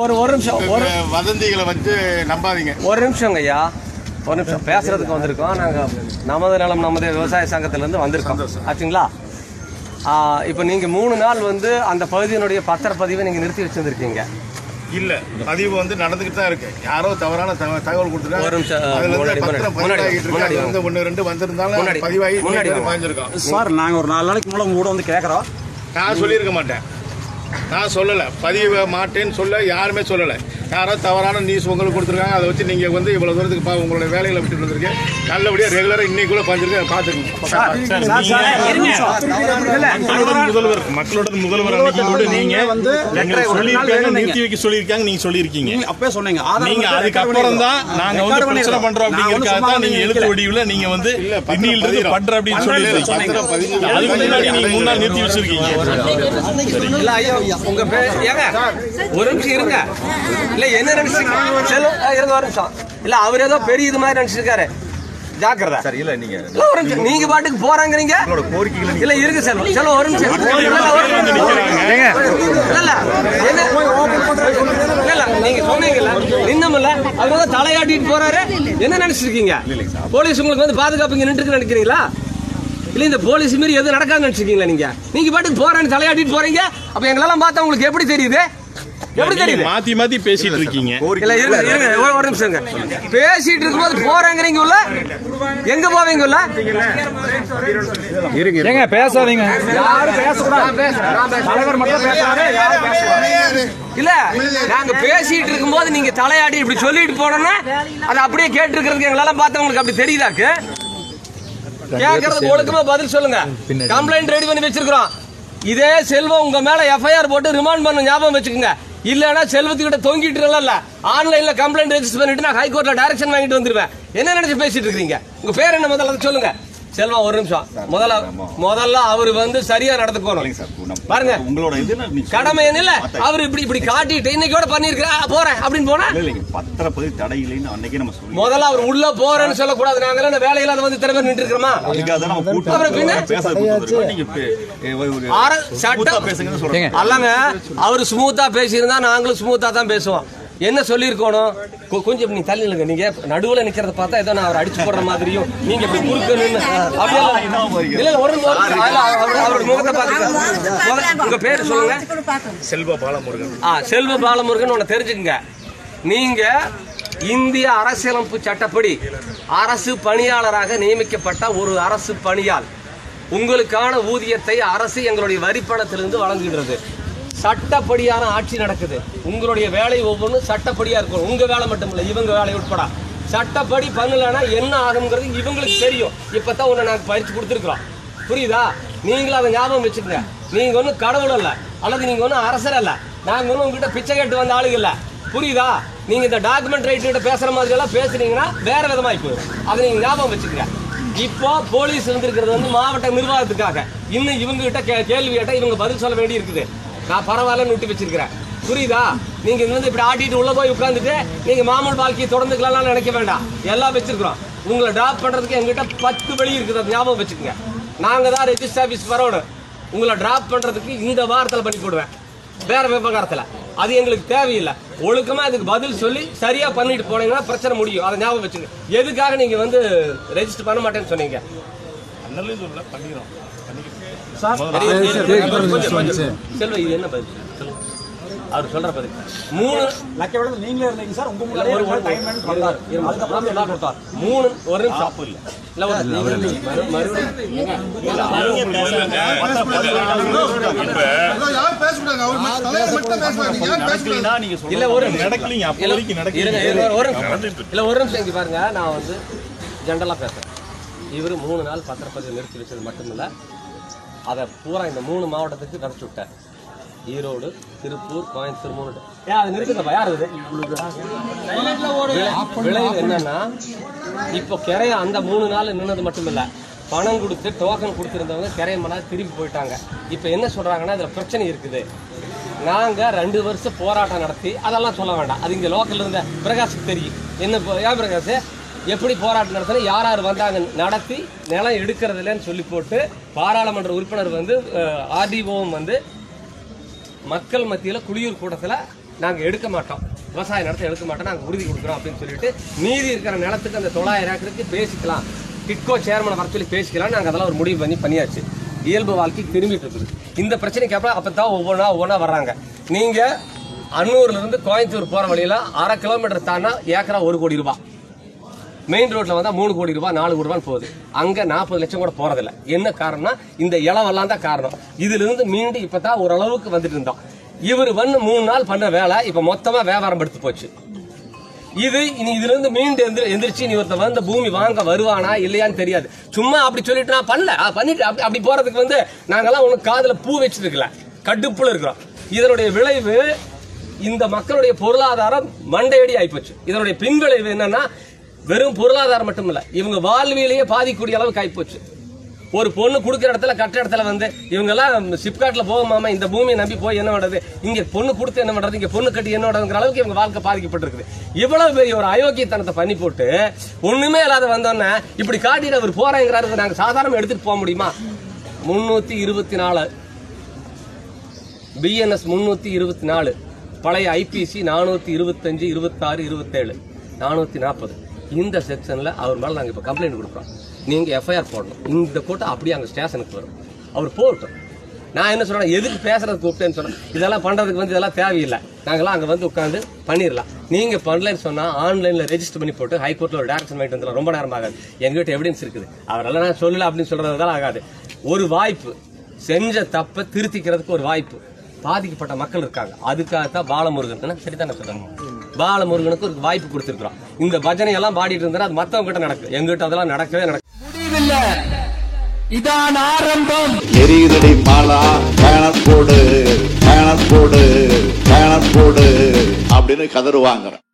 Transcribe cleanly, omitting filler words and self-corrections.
ஒரு நிமிஷம் வதந்திகளை வச்சு நம்பாதீங்க. ஒரு நிமிஷங்க ஐயா, ஒரு நிமிஷம் பேசுறதுக்கு வந்திருக்கோம். நாங்கள் நமது நலம் நமது விவசாய சங்கத்திலேருந்து வந்திருக்கோம் ஆச்சுங்களா. இப்போ நீங்கள் 3 நாள் அந்த பகுதியினுடைய பத்திரப்பதிவை நீங்கள் நிறுத்தி வச்சுருந்துருக்கீங்க. இல்ல, பதிவு நடந்துகிட்டு தான் இருக்கு. யாரோ தவறான தகவல் கொடுத்துருக்காங்க. ஒரு நிமிஷம் ஒன்று ரெண்டு வந்திருந்தாலும் பதிவாகி பாய்ஞ்சிருக்கோம் சார். நாங்கள் ஒரு 4 நாளைக்கு மூலம் கூட கேட்குறோம். நான் சொல்லியிருக்க மாட்டேன், நான் சொல்லலை, பதிவு மாட்டேன்னு சொல்ல யாருமே சொல்லலை. யாரோ தவறான நியூஸ் உங்களுக்கு கொடுத்துருக்காங்க. அதை வச்சு நீங்கள் இவ்வளோ தூரத்துக்கு உங்களுடைய வேலைகளை விட்டுட்டு வந்திருக்கேன். நல்லபடியாக ரெகுலராக இன்னைக்குள்ள பாஞ்சிருக்கேன், பார்த்துக்கோங்க. மக்களுடன் முதல்வர் நீங்க நிறுத்தி வைக்க சொல்லியிருக்காங்க. நீங்க சொல்லியிருக்கீங்க, அப்பவே சொன்னீங்க. நீங்க அதுக்கப்புறம் தான் நாங்க பிரச்சனை பண்றோம் அப்படிங்கிறதுக்காக தான் நீங்க எழுத்து வடிவில் நீங்க இன்னிலிருந்து பண்ற அப்படின்னு சொல்லியிருக்கீங்க. அதுக்கு முன்னாடி நீங்க 3 நாள் நிறுத்தி வச்சிருக்கீங்க. உங்க பேர் ஏங்க ஒரு நிமிஷம் இருங்க. இல்ல என்ன நினைச்சிருங்க இருங்க ஒரு நிமிஷம். இல்ல அவர் ஏதோ பெரிய இது மாதிரி நினைச்சிருக்காரு. ஜாக்கிரதா சார். இல்ல நீங்க பாட்டுக்கு போறாங்கறீங்க. இல்ல இருங்க சார். செல்வம் ஒரு நிமிஷம். இல்ல நீங்க சொன்னீங்கல்ல நின்னமல்ல அவர் தலையாட்டிட்டு போறாரு. என்ன நினைச்சிருக்கீங்க? போலீஸ் உங்களுக்கு பாதுகாப்பு இங்க நின்று நினைக்கிறீங்களா? இல்ல இந்த போலீஸ் மீறி எதுவும் நடக்காதுன்னு நினைச்சிருக்கீங்களா? நீங்க பாட்டுக்கு போறேன்னு தலையாட்டிட்டு போறீங்க. அப்ப எங்களெல்லாம் பார்த்தா உங்களுக்கு எப்படி தெரியுது? எப்படி தெரியுது? மாத்தி மாத்தி பேசிட்டு இருக்கீங்க. இல்ல இருங்க ஒரு நிமிஷம். பேசிட்டு இருக்கும்போது போறாங்கறீங்க உள்ள எங்க போவீங்க உள்ள? இருங்க பேசாதீங்க. யாரும் பேசக்கூடாது. தலைவர் மட்டும் பேசாதே. யாரும் பேசக்கூடாது. இல்ல நாங்க பேசிட்டு இருக்கும்போது நீங்க தலையாட்டி இப்படி சொல்லிட்டு போனோம்னா அதை அப்படியே கேட்டு இருக்கிறதுக்கு எங்களால பார்த்தா உங்களுக்கு அப்படி தெரியுதாக்கு? கேட்கறது ஒழுக்கமா பதில் சொல்லுங்க. கம்ப்ளைண்ட் ரெடி பண்ணி வச்சிருக்கிறோம். இதே செல்வம் உங்க மேல எஃப்ஐஆர் போட்டு ரிமாண்ட் பண்ண ஞாபகம் வச்சுக்கோங்க. இல்லன்னா செல்வத்துக்கிட்ட தொங்கிட்டு இல்ல ஆன்லைன்ல கம்ப்ளைண்ட் ரெஜிஸ்டர் பண்ணிட்டு நான் ஹைகோர்ட்ல டைரக்ஷன் வாங்கிட்டு வந்துருவேன். என்ன நினைச்சு பேசிட்டு இருக்கீங்க? உங்க பேர் என்ன முதல்ல சொல்லுங்க. செல்வம் ஒரு நிமிஷம். முதல்ல அவரு சரியா நடந்துக்கணும் பாருங்க. உங்களோட கடமை என்ன? அவரு இப்படி காட்டிட்டு இன்னைக்கோட பண்ணிருக்கா போறேன் அப்படின்னு போனா பத்திரப்பதிவு தடை இல்லைன்னு அன்னைக்கே நம்ம சொல்லி முதல்ல அவர் உள்ள போறேன்னு சொல்லக்கூடாது. நாங்க வேலையில திறமை நின்று இருக்கிறோமா? அல்லங்க அவரு ஸ்மூத்தா பேசியிருந்தா நாங்களும் ஸ்மூத்தா தான் பேசுவோம். என்ன சொல்லிருக்கணும்? கொஞ்சம் நீ தள்ளி நில்லுங்க. நீங்க நடுவுல நிக்கிறத பார்த்தா ஏதோ நான் அவர் அடிச்சு போடுற மாதிரியும் நீங்க இப்படி குறுக்கணும்னு அப்படியே அவரோட முகத்தை பார்த்து உங்க பேரு சொல்லுங்க. செல்வ பாலமுருகன். செல்வ பாலமுருகன் ஒன்னு தெரிஞ்சுக்கங்க. நீங்க இந்திய அரசியலமைப்பு சட்டப்படி அரசு பணியாளராக நியமிக்கப்பட்ட ஒரு அரசு பணியாள். உங்களுக்கான ஊதியத்தை அரசு எங்களுடைய வரிப்பணத்திலிருந்து வழங்குகிறது. சட்டப்படியான ஆட்சி நடக்குது. உங்களுடைய வேலை ஒவ்வொன்றும் சட்டப்படியா இருக்கும். உங்க வேலை மட்டும் இல்ல, இவங்க வேலை உட்பட சட்டப்படி பண்ணலன்னா என்ன ஆகுங்கிறது இவங்களுக்கு தெரியும். இப்பதான் ஒண்ணு நாங்க பயிற்சி கொடுத்துருக்கோம். புரியுதா? நீங்களும் அதை ஞாபகம் வச்சுக்கோங்க. நீங்க ஒன்னும் கடவுள் அல்ல, அல்லது நீங்க ஒன்னும் அரசர் அல்ல. நாங்க ஒன்னும் உங்ககிட்ட பிச்சை கேட்டு வந்த ஆளுங்க இல்ல. புரியுதா? நீங்க இந்த டாக்குமெண்ட் ரைட் கிட்ட பேசுற மாதிரி எல்லாம் பேசுனீங்கன்னா வேற விதமா போயிடும். அதை நீங்க ஞாபகம் வச்சுக்கோங்க. இப்போ போலீஸ் இருந்திருக்கிறது மாவட்ட நிர்வாகத்துக்காக. இன்னும் இவங்க கிட்ட கேள்வி கேட்டா இவங்க பதில் சொல்ல வேண்டி இருக்குது. நான் பரவாயில்லன்னு விட்டு வச்சிருக்கிறேன். புரியுதா? நீங்க இப்படி ஆட்டிட்டு உள்ள போய் உட்காந்துட்டு நீங்க மாமூல் வாழ்க்கையை தொடர்ந்துக்கலாம் நினைக்க வேண்டாம். எல்லாம் வச்சிருக்கிறோம். உங்களை டிராப் பண்றதுக்கு எங்கிட்ட 10 வழி இருக்குது. ஞாபகம் வச்சுக்கோங்க. நாங்க தான் ரெஜிஸ்டர் ஆபீஸ் வரணும். உங்களை டிராப் பண்றதுக்கு இந்த வாரத்தில் பண்ணி போடுவேன், வேற விவகாரத்துல. அது எங்களுக்கு தேவையில்லை. ஒழுக்கமா இதுக்கு பதில் சொல்லி சரியா பண்ணிட்டு போனீங்கன்னா பிரச்சனை முடியும். அதை ஞாபகம் வச்சுக்கோங்க. எதுக்காக நீங்க ரெஜிஸ்டர் பண்ண மாட்டேன்னு சொன்னீங்க? செல்வ இது என்ன பதில்? அவர் சொல்ற பதில் 3 நீங்களே இருந்தீங்க சார். உங்க ஒரு நிமிஷம் பாருங்க. நான் ஜென்ரலா பேசுறேன். இவரு 3 நாள் பத்திரப்பதிவு நிறுத்தி வச்சது மட்டுமில்ல, அதை பூரா இந்த 3 மாவட்டத்துக்கு நடத்தி விட்டார். ஈரோடு, திருப்பூர், கோயம்புத்தூர் 3. அதை நிறுத்துங்கப்பா. யார் இது? விளைவு என்னன்னா, இப்போ கிரைய அந்த 3 நாள் நின்னது மட்டுமில்ல, பணம் கொடுத்து டோக்கன் கொடுத்துருந்தவங்க கிரையமனா திரும்பி போயிட்டாங்க. இப்போ என்ன சொல்றாங்கன்னா, இதுல பிரச்சனை இருக்குது. நாங்க 2 வருஷம் போராட்டம் நடத்தி அதெல்லாம் சொல்ல வேண்டாம். அது இங்க லோக்கல்ல இருந்த பிரகாஷுக்கு தெரியும். என்ன ஏன் பிரகாஷ் எப்படி போராட்டம் நடத்தினா யார் யார் வந்தாங்க நடத்தி நிலம் எடுக்கிறது இல்லைன்னு சொல்லி போட்டு பாராளுமன்ற உறுப்பினர் ஆர்டிஓவும் மக்கள் மத்தியில் குளியூர் கூட்டத்தில் நாங்க எடுக்க மாட்டோம், விவசாய நிலத்தை எடுக்க மாட்டோம், நாங்க உறுதி கொடுக்குறோம் அப்படின்னு சொல்லிட்டு மீதி இருக்கிற நிலத்துக்கு அந்த 900 ஏக்கருக்கு பேசிக்கலாம், டிட்கோ சேர்மனை வர சொல்லி பேசிக்கலாம். நாங்க அதெல்லாம் ஒரு முடிவு பண்ணியாச்சு. இயல்பு வாழ்க்கை திரும்பிட்டு இருக்குது. இந்த பிரச்சனைக்கு அப்புறம் அப்பதான் ஒவ்வொன்றா வர்றாங்க. நீங்க அன்னூர்ல இருந்து கோயம்புத்தூர் போற வழியில 1/2 கிலோமீட்டர் தாண்டா ஏக்கரா 1 கோடி ரூபாய், மெயின் ரோட்ல வந்தா 3 கோடி ரூபாய் 4 கோடி ரூபாய் போகுது. அங்க 40 லட்சம் கூட போறதில்ல. என்ன காரணம்னா இந்த இளவெல்லாம் தான் காரணம். இதுல இருந்து மீண்டு இப்பதான் ஓரளவுக்கு வந்துட்டு இருந்தோம். இவர் 3 நாள் பண்ண வேலை இப்ப மொத்தமா வியாபாரம் எடுத்து போச்சு. இதுல இருந்து மீண்டு எந்திரிச்சு நீ ஒருத்த வந்து பூமி வாங்க வருவானா இல்லையான்னு தெரியாது. சும்மா அப்படி சொல்லிட்டு நான் பண்ணிட்டு அப்படி போறதுக்கு நாங்கெல்லாம் ஒண்ணு காதுல பூ வச்சிருக்கல, கடுப்புல இருக்கிறோம். இதனுடைய விளைவு இந்த மக்களுடைய பொருளாதாரம் மண்டையடி ஆயிப்போச்சு. இதனுடைய பின்விளைவு என்னன்னா வெறும் பொருளாதாரம் மட்டும் இல்ல, இவங்க வாழ்வியலையே பாதிக்கக்கூடிய அளவுக்கு ஆயிப்போச்சு. ஒரு பொண்ணு கொடுக்கிற இடத்துல கட்ட இடத்துல இவங்க எல்லாம் சிப்காட்ல போகாம இந்த பூமியை நம்பி போய் என்ன பண்றது, இங்க பொண்ணு கொடுத்து என்ன பண்றது, இங்க பொண்ணு கட்டி என்ன பண்றதுங்கிற அளவுக்கு இவங்க வாழ்க்கை பாதிக்கப்பட்டிருக்குது. இவ்வளவு பெரிய ஒரு அயோக்கியத்தனத்தை பண்ணி போட்டு ஒண்ணுமே இல்லாத வந்தோன்னா இப்படி காட்டிட்டு அவர் போறாங்கிறாரு. நாங்க சாதாரண எடுத்துட்டு போக முடியுமா? 324 BNS 324, பழைய IPC 425, 26, 27, 440 இந்த செக்ஷன்ல அவர் மேல நாங்க இப்ப கம்ப்ளைண்ட் கொடுக்குறோம். நீங்க FIR போடணும். இந்த கூட்டம் அப்படியே அங்க ஸ்டேஷனுக்கு வரும். அவர் போட்டோம். நான் என்ன சொல்றேன், எதுக்கு பேசுறது கூப்பிட்டேன்னு சொன்னேன். இதெல்லாம் பண்றதுக்கு இதெல்லாம் தேவையில்லை, நாங்களாம் அங்க உட்காந்து பண்ணிடலாம். நீங்க பண்ணலன்னு சொன்னா ஆன்லைன்ல ரெஜிஸ்டர் பண்ணி போட்டு ஹைகோர்ட்ல ஒரு டைரக்ஷன் வாங்கிட்டு வந்துடலாம். ரொம்ப நேரம் ஆகாது. எங்ககிட்ட எவிடன்ஸ் இருக்குது. அவரெல்லாம் நான் சொல்லல அப்படின்னு சொல்றதுதான் ஆகாது. ஒரு வாய்ப்பு, செஞ்ச தப்ப திருத்திக்கிறதுக்கு ஒரு வாய்ப்பு. பாதிக்கப்பட்ட மக்கள் இருக்காங்க, அதுக்காகத்தான் பாலமுருகன் சரிதானே சொல்றாங்க, பாலமுருகனுக்கு ஒரு வாய்ப்பு கொடுத்திருக்கிறோம். இந்த பஜனை எல்லாம் பாடிட்டு இருந்தா அது மத்தவங்க கிட்ட நடக்கும், எங்கிட்ட அதெல்லாம் நடக்கவே முடிவில்லை. இதான் ஆரம்பம். எரியுதடி மாலா பேனர் போடு அப்படின்னு கதறுவாங்க.